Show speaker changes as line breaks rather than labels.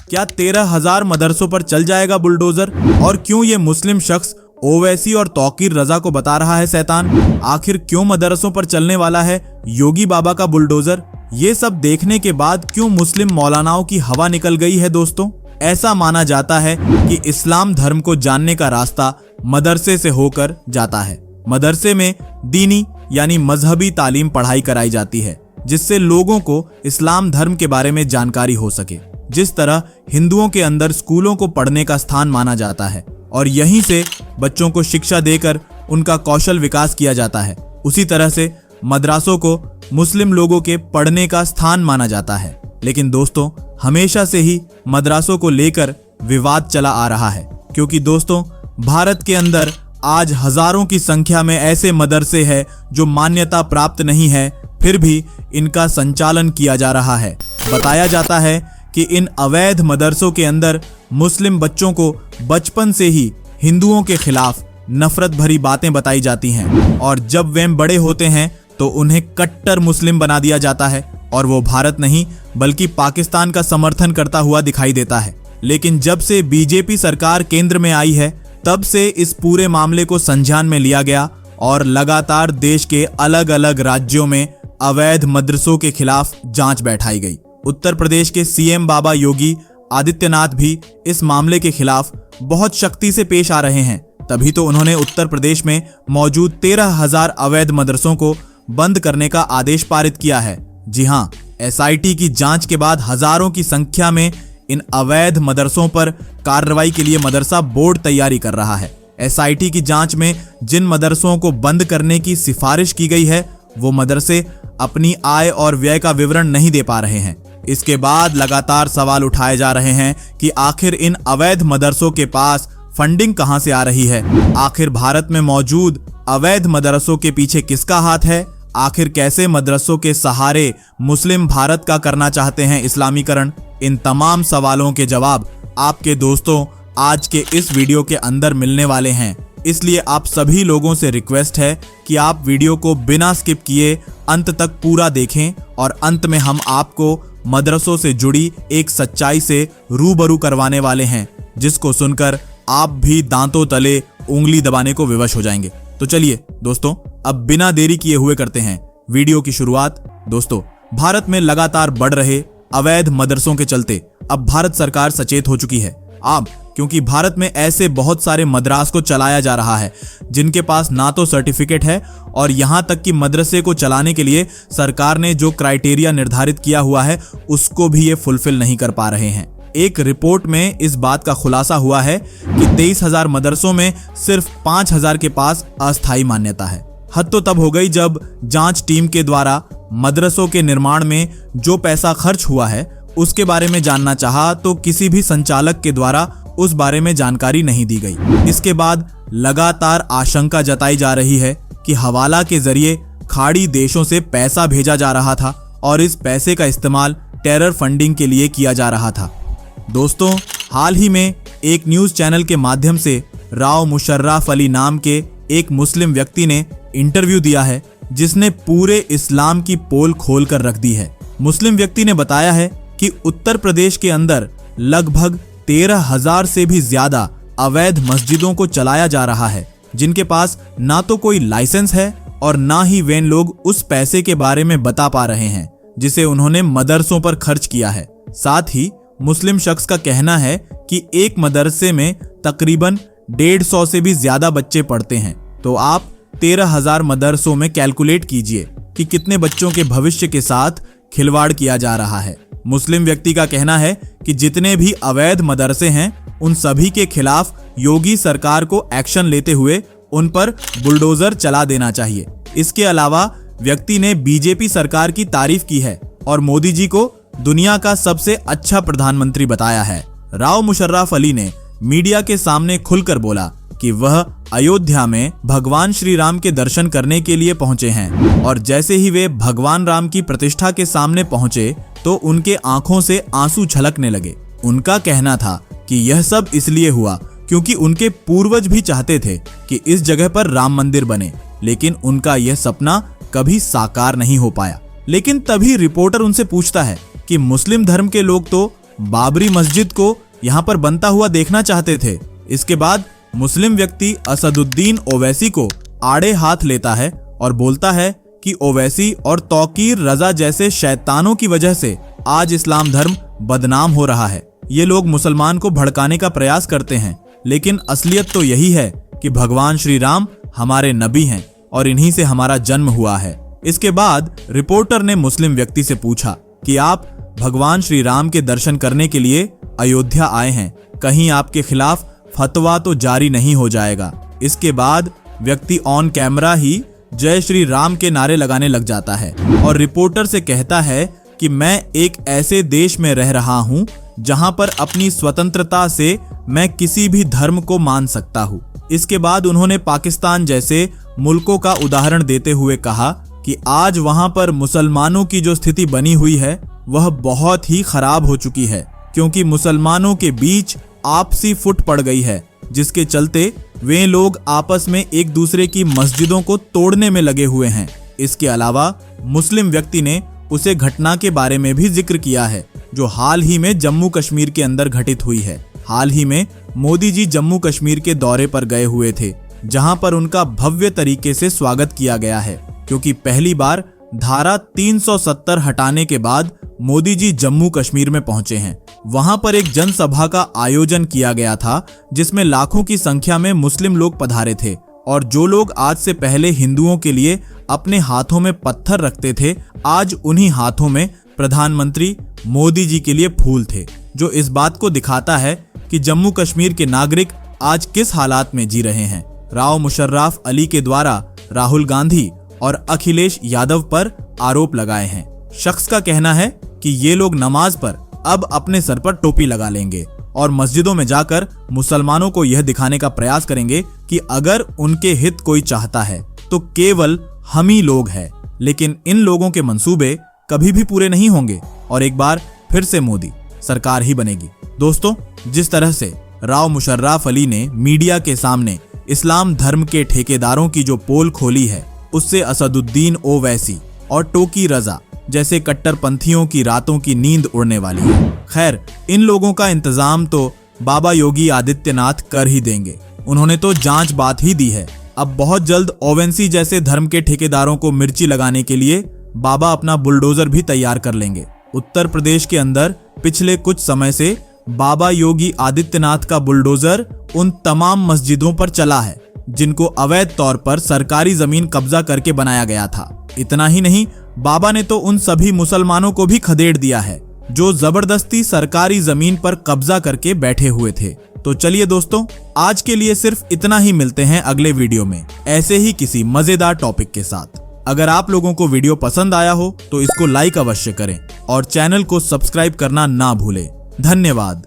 क्या 13,000 मदरसों पर चल जाएगा बुलडोजर? और क्यों ये मुस्लिम शख्स ओवैसी और तौकीर रजा को बता रहा है शैतान? आखिर क्यों मदरसों पर चलने वाला है योगी बाबा का बुलडोजर? ये सब देखने के बाद क्यों मुस्लिम मौलानाओं की हवा निकल गई है दोस्तों? ऐसा माना जाता है कि इस्लाम धर्म को जानने का रास्ता मदरसे से होकर जाता है। मदरसे में दीनी यानी मजहबी तालीम पढ़ाई कराई जाती है, जिससे लोगों को इस्लाम धर्म के बारे में जानकारी हो सके। जिस तरह हिंदुओं के अंदर स्कूलों को पढ़ने का स्थान माना जाता है और यहीं से बच्चों को शिक्षा देकर उनका कौशल विकास किया जाता है, उसी तरह से मदरसों को मुस्लिम लोगों के पढ़ने का स्थान माना जाता है। लेकिन दोस्तों, हमेशा से ही मदरसों को लेकर विवाद चला आ रहा है, क्योंकि दोस्तों भारत के अंदर आज हजारों की संख्या में ऐसे मदरसे हैं जो मान्यता प्राप्त नहीं है, फिर भी इनका संचालन किया जा रहा है। बताया जाता है कि इन अवैध मदरसों के अंदर मुस्लिम बच्चों को बचपन से ही हिंदुओं के खिलाफ नफरत भरी बातें बताई जाती हैं और जब वे बड़े होते हैं तो उन्हें कट्टर मुस्लिम बना दिया जाता है और वो भारत नहीं बल्कि पाकिस्तान का समर्थन करता हुआ दिखाई देता है। लेकिन जब से बीजेपी सरकार केंद्र में आई है, तब से इस पूरे मामले को संज्ञान में लिया गया और लगातार देश के अलग अलग राज्यों में अवैध मदरसों के खिलाफ जांच बैठाई गई। उत्तर प्रदेश के सीएम बाबा योगी आदित्यनाथ भी इस मामले के खिलाफ बहुत शक्ति से पेश आ रहे हैं। तभी तो उन्होंने उत्तर प्रदेश में मौजूद 13,000 अवैध मदरसों को बंद करने का आदेश पारित किया है। जी हां, एसआईटी की जांच के बाद हजारों की संख्या में इन अवैध मदरसों पर कार्रवाई के लिए मदरसा बोर्ड तैयारी कर रहा है। एसआईटी की जांच में जिन मदरसों को बंद करने की सिफारिश की गई है, वो मदरसे अपनी आय और व्यय का विवरण नहीं दे पा रहे हैं। इसके बाद लगातार सवाल उठाए जा रहे हैं कि आखिर इन अवैध मदरसों के पास फंडिंग कहां से आ रही है? आखिर भारत में मौजूद अवैध मदरसों के पीछे किसका हाथ है? आखिर कैसे मदरसों के सहारे मुस्लिम भारत का करना चाहते हैं इस्लामीकरण? इन तमाम सवालों के जवाब आपके दोस्तों आज के इस वीडियो के अंदर मिलने वाले हैं। इसलिए आप सभी लोगों से रिक्वेस्ट है कि आप वीडियो को बिना स्किप किए अंत तक पूरा देखें और अंत में हम आपको मदरसों से जुड़ी एक सच्चाई से रूबरू करवाने वाले हैं, जिसको सुनकर आप भी दांतों तले उंगली दबाने को विवश हो जाएंगे। तो चलिए दोस्तों, अब बिना देरी किए हुए करते हैं वीडियो की शुरुआत। दोस्तों, भारत में लगातार बढ़ रहे अवैध मदरसों के चलते अब भारत सरकार सचेत हो चुकी है। क्योंकि भारत में ऐसे बहुत सारे मदरास को चलाया जा रहा है जिनके पास ना तो सर्टिफिकेट है और यहाँ तक कि मदरसे को चलाने के लिए सरकार ने जो क्राइटेरिया निर्धारित किया हुआ है उसको भी ये फुलफिल नहीं कर पा रहे हैं। एक रिपोर्ट में इस बात का खुलासा हुआ है कि 23,000 मदरसों में सिर्फ 5,000 के पास अस्थायी मान्यता है। हद तो तब हो गई जब जांच टीम के द्वारा मदरसों के निर्माण में जो पैसा खर्च हुआ है उसके बारे में जानना चाहा तो किसी भी संचालक के द्वारा उस बारे में जानकारी नहीं दी गई। इसके बाद लगातार आशंका जताई जा रही है कि हवाला के जरिए खाड़ी देशों से पैसा भेजा जा रहा था और इस पैसे का इस्तेमाल टेरर फंडिंग के लिए किया जा रहा था। दोस्तों, हाल ही में एक न्यूज चैनल के माध्यम से राव मुशर्रफ अली नाम के एक मुस्लिम व्यक्ति ने इंटरव्यू दिया है, जिसने पूरे इस्लाम की पोल खोल कर रख दी है। मुस्लिम व्यक्ति ने बताया है कि उत्तर प्रदेश के अंदर लगभग 13,000 से भी ज्यादा अवैध मस्जिदों को चलाया जा रहा है, जिनके पास ना तो कोई लाइसेंस है और ना ही वे लोग उस पैसे के बारे में बता पा रहे हैं जिसे उन्होंने मदरसों पर खर्च किया है। साथ ही मुस्लिम शख्स का कहना है कि एक मदरसे में तकरीबन 150 से भी ज्यादा बच्चे पढ़ते हैं। तो आप 13,000 मदरसों में कैलकुलेट कीजिए कि कितने बच्चों के भविष्य के साथ खिलवाड़ किया जा रहा है। मुस्लिम व्यक्ति का कहना है कि जितने भी अवैध मदरसे हैं उन सभी के खिलाफ योगी सरकार को एक्शन लेते हुए उन पर बुलडोजर चला देना चाहिए। इसके अलावा व्यक्ति ने बीजेपी सरकार की तारीफ की है और मोदी जी को दुनिया का सबसे अच्छा प्रधानमंत्री बताया है। राव मुशर्रफ अली ने मीडिया के सामने खुलकर बोला कि वह अयोध्या में भगवान श्री राम के दर्शन करने के लिए पहुंचे हैं और जैसे ही वे भगवान राम की प्रतिष्ठा के सामने पहुंचे तो उनके आंखों से आंसू छलकने लगे। उनका कहना था कि यह सब इसलिए हुआ क्योंकि उनके पूर्वज भी चाहते थे कि इस जगह पर राम मंदिर बने, लेकिन उनका यह सपना कभी साकार नहीं हो पाया। लेकिन तभी रिपोर्टर उनसे पूछता है कि मुस्लिम धर्म के लोग तो बाबरी मस्जिद को यहाँ पर बनता हुआ देखना चाहते थे। इसके बाद मुस्लिम व्यक्ति असदुद्दीन ओवैसी को आड़े हाथ लेता है और बोलता है कि ओवैसी और तौकीर रजा जैसे शैतानों की वजह से आज इस्लाम धर्म बदनाम हो रहा है। ये लोग मुसलमान को भड़काने का प्रयास करते हैं, लेकिन असलियत तो यही है कि भगवान श्री राम हमारे नबी हैं और इन्हीं से हमारा जन्म हुआ है। इसके बाद रिपोर्टर ने मुस्लिम व्यक्ति से पूछा कि आप भगवान श्री राम के दर्शन करने के लिए अयोध्या आए हैं, कहीं आपके खिलाफ फतवा तो जारी नहीं हो जाएगा। इसके बाद व्यक्ति ऑन कैमरा ही जय श्री राम के नारे लगाने लग जाता है और रिपोर्टर से कहता है कि मैं एक ऐसे देश में रह रहा हूं जहां पर अपनी स्वतंत्रता से मैं किसी भी धर्म को मान सकता हूं। इसके बाद उन्होंने पाकिस्तान जैसे मुल्कों का उदाहरण देते हुए कहा कि आज वहां पर मुसलमानों की जो स्थिति बनी हुई है वह बहुत ही खराब हो चुकी है, क्योंकि मुसलमानों के बीच आपसी फुट पड़ गई है, जिसके चलते वे लोग आपस में एक दूसरे की मस्जिदों को तोड़ने में लगे हुए हैं। इसके अलावा मुस्लिम व्यक्ति ने उसे घटना के बारे में भी जिक्र किया है जो हाल ही में जम्मू कश्मीर के अंदर घटित हुई है। हाल ही में मोदी जी जम्मू कश्मीर के दौरे पर गए हुए थे, जहां पर उनका भव्य तरीके से स्वागत किया गया है, क्योंकि पहली बार धारा 370 हटाने के बाद मोदी जी जम्मू कश्मीर में पहुंचे हैं। वहां पर एक जनसभा का आयोजन किया गया था जिसमें लाखों की संख्या में मुस्लिम लोग पधारे थे और जो लोग आज से पहले हिंदुओं के लिए अपने हाथों में पत्थर रखते थे, आज उन्हीं हाथों में प्रधानमंत्री मोदी जी के लिए फूल थे, जो इस बात को दिखाता है कि जम्मू कश्मीर के नागरिक आज किस हालात में जी रहे हैं। राव मुशर्रफ अली के द्वारा राहुल गांधी और अखिलेश यादव पर आरोप लगाए हैं। शख्स का कहना है कि ये लोग नमाज पर अब अपने सर पर टोपी लगा लेंगे और मस्जिदों में जाकर मुसलमानों को यह दिखाने का प्रयास करेंगे कि अगर उनके हित कोई चाहता है तो केवल हम ही लोग हैं। लेकिन इन लोगों के मंसूबे कभी भी पूरे नहीं होंगे और एक बार फिर से मोदी सरकार ही बनेगी। दोस्तों, जिस तरह से राव मुशर्रफ अली ने मीडिया के सामने इस्लाम धर्म के ठेकेदारों की जो पोल खोली है, उससे असदुद्दीन ओवैसी और तौकीर रजा जैसे कट्टरपंथियों की रातों की नींद उड़ने वाली है। खैर, इन लोगों का इंतजाम तो बाबा योगी आदित्यनाथ कर ही देंगे। उन्होंने तो जांच बात ही दी है। अब बहुत जल्द ओवैसी जैसे धर्म के ठेकेदारों को मिर्ची लगाने के लिए बाबा अपना बुलडोजर भी तैयार कर लेंगे। उत्तर प्रदेश के अंदर पिछले कुछ समय से बाबा योगी आदित्यनाथ का बुलडोजर उन तमाम मस्जिदों पर चला है जिनको अवैध तौर पर सरकारी जमीन कब्जा करके बनाया गया था। इतना ही नहीं, बाबा ने तो उन सभी मुसलमानों को भी खदेड़ दिया है जो जबरदस्ती सरकारी जमीन पर कब्जा करके बैठे हुए थे। तो चलिए दोस्तों, आज के लिए सिर्फ इतना ही। मिलते हैं अगले वीडियो में ऐसे ही किसी मजेदार टॉपिक के साथ। अगर आप लोगों को वीडियो पसंद आया हो तो इसको लाइक अवश्य करें और चैनल को सब्सक्राइब करना ना भूलें। धन्यवाद।